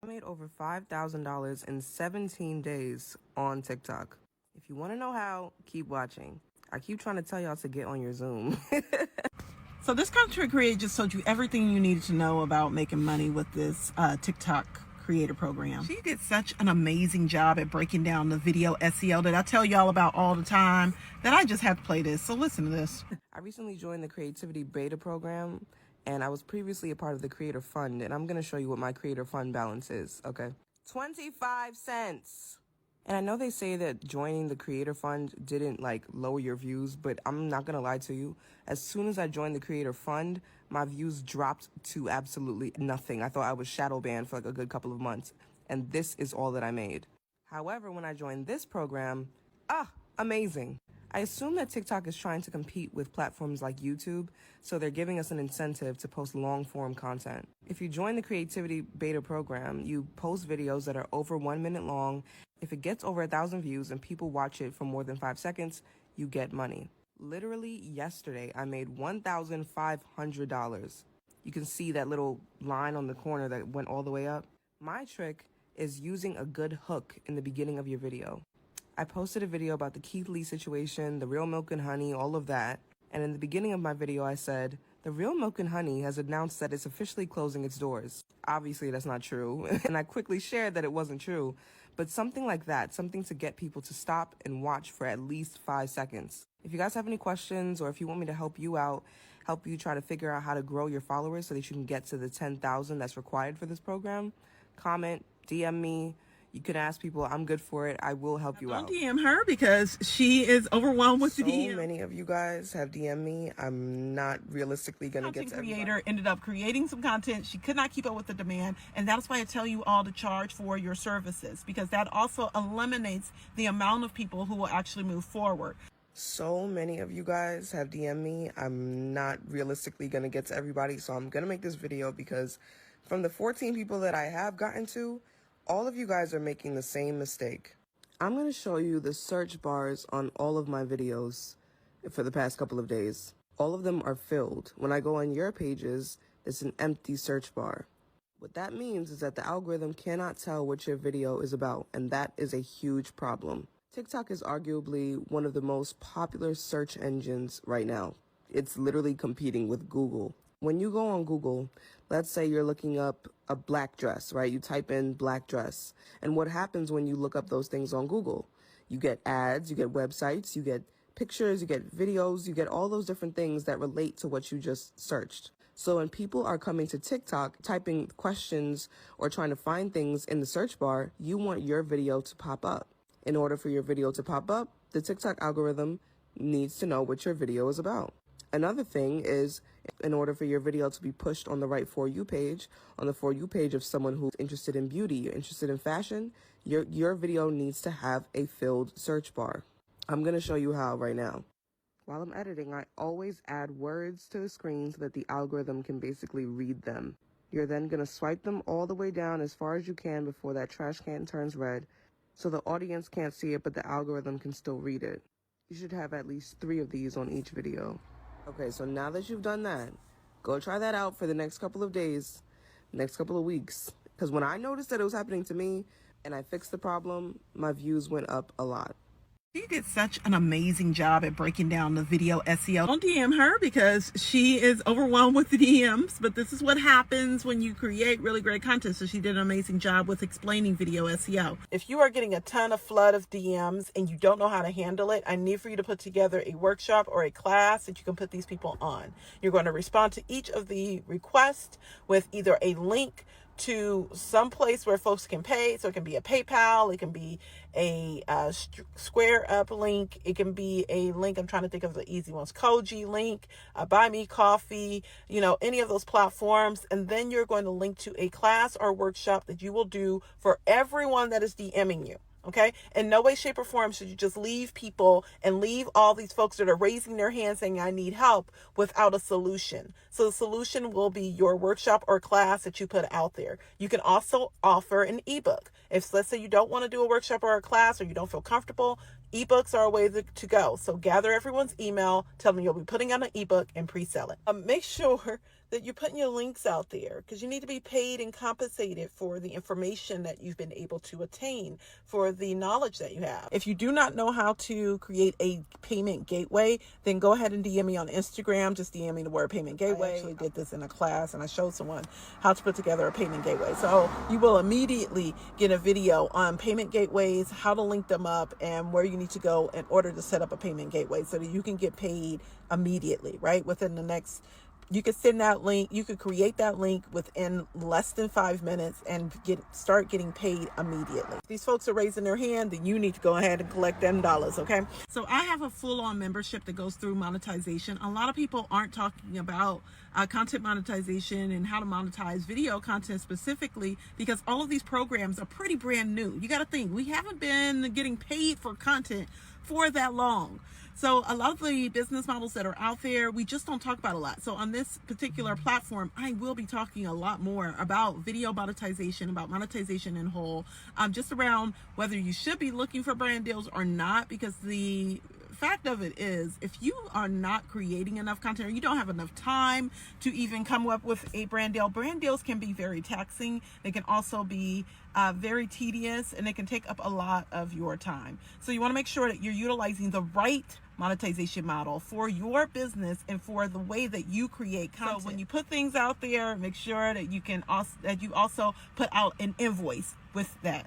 I made over $5,000 in 17 days on TikTok. If you want to know how, keep watching. I keep trying to tell y'all to get on your Zoom. So this content creator just told you everything you needed to know about making money with this TikTok creator program. She did such an amazing job at breaking down the video SEO that I tell y'all about all the time that I just have to play this. So listen to this. I recently joined the Creativity Beta program, and I was previously a part of the Creator Fund, and I'm going to show you what my Creator Fund balance is, okay? 25 cents. And I know they say that joining the Creator Fund didn't lower your views, but I'm not gonna lie to you. As soon as I joined the Creator Fund, my views dropped to absolutely nothing. I thought I was shadow banned for a good couple of months, and this is all that I made. However, when I joined this program, amazing. I assume that TikTok is trying to compete with platforms like YouTube, so they're giving us an incentive to post long-form content. If you join the Creativity Beta program, you post videos that are over 1 minute long. If it gets over 1,000 views and people watch it for more than 5 seconds, you get money. Literally yesterday, I made $1,500. You can see that little line on the corner that went all the way up. My trick is using a good hook in the beginning of your video. I posted a video about the Keith Lee situation, the Real Milk and Honey, all of that. And in the beginning of my video, I said, the Real Milk and Honey has announced that it's officially closing its doors. Obviously, that's not true. And I quickly shared that it wasn't true. But something like that, something to get people to stop and watch for at least 5 seconds. If you guys have any questions, or if you want me to help you out, help you try to figure out how to grow your followers so that you can get to the 10,000 that's required for this program, comment, DM me. You can ask people. I'm good for it. I will help you out. Don't DM her because she is overwhelmed with the DM. So many of you guys have DM'd me. I'm not realistically going to get to everybody. Creator ended up creating some content. She could not keep up with the demand. And that's why I tell you all to charge for your services, because that also eliminates the amount of people who will actually move forward. So many of you guys have DM'd me. I'm not realistically going to get to everybody. So I'm going to make this video because from the 14 people that I have gotten to, all of you guys are making the same mistake. I'm going to show you the search bars on all of my videos for the past couple of days. All of them are filled. When I go on your pages, it's an empty search bar. What that means is that the algorithm cannot tell what your video is about, and that is a huge problem. TikTok is arguably one of the most popular search engines right now. It's literally competing with Google. When you go on Google, let's say you're looking up a black dress, right? You type in black dress. And what happens when you look up those things on Google? You get ads, you get websites, you get pictures, you get videos, you get all those different things that relate to what you just searched. So when people are coming to TikTok, typing questions or trying to find things in the search bar, you want your video to pop up. In order for your video to pop up, the TikTok algorithm needs to know what your video is about. Another thing is, in order for your video to be pushed on the right For You page, on the For You page of someone who's interested in beauty, you're interested in fashion, your video needs to have a filled search bar. I'm going to show you how right now. While I'm editing, I always add words to the screen so that the algorithm can basically read them. You're then going to swipe them all the way down as far as you can before that trash can turns red, so the audience can't see it, but the algorithm can still read it. You should have at least 3 of these on each video. Okay, so now that you've done that, go try that out for the next couple of days, next couple of weeks. Because when I noticed that it was happening to me and I fixed the problem, my views went up a lot. She did such an amazing job at breaking down the video SEO. Don't DM her because she is overwhelmed with the DMs, but this is what happens when you create really great content. So she did an amazing job with explaining video SEO. If you are getting a flood of DMs and you don't know how to handle it, I need for you to put together a workshop or a class that you can put these people on. You're going to respond to each of the requests with either a link to some place where folks can pay. So it can be a PayPal, it can be a Square Up link, it can be a link, I'm trying to think of the easy ones, Koji link, Buy Me Coffee, any of those platforms. And then you're going to link to a class or workshop that you will do for everyone that is DMing you. Okay. In no way, shape, or form should you just leave people and leave all these folks that are raising their hands saying, I need help, without a solution. So the solution will be your workshop or class that you put out there. You can also offer an ebook. If, let's say, you don't want to do a workshop or a class, or you don't feel comfortable, ebooks are a way to go. So gather everyone's email, tell them you'll be putting out an ebook and pre-sell it. Make sure that you're putting your links out there, because you need to be paid and compensated for the information that you've been able to attain, for the knowledge that you have. If you do not know how to create a payment gateway, then go ahead and DM me on Instagram. Just DM me the word payment gateway. I actually did this in a class, and I showed someone how to put together a payment gateway. So you will immediately get a video on payment gateways, how to link them up, and where you need to go in order to set up a payment gateway so that you can get paid immediately, right? Within the next, you could send that link, you could create that link within less than 5 minutes and start getting paid immediately. If these folks are raising their hand, then you need to go ahead and collect them dollars, okay? So I have a full-on membership that goes through monetization. A lot of people aren't talking about content monetization and how to monetize video content specifically, because all of these programs are pretty brand new. You got to think, we haven't been getting paid for content for that long. So a lot of the business models that are out there, we just don't talk about a lot. So on this particular platform, I will be talking a lot more about video monetization, about monetization in whole, just around whether you should be looking for brand deals or not, because the fact of it is, if you are not creating enough content, or you don't have enough time to even come up with a brand deals can be very taxing. They can also be very tedious, and they can take up a lot of your time. So you want to make sure that you're utilizing the right monetization model for your business and for the way that you create content. So when you put things out there, make sure that you also put out an invoice with that.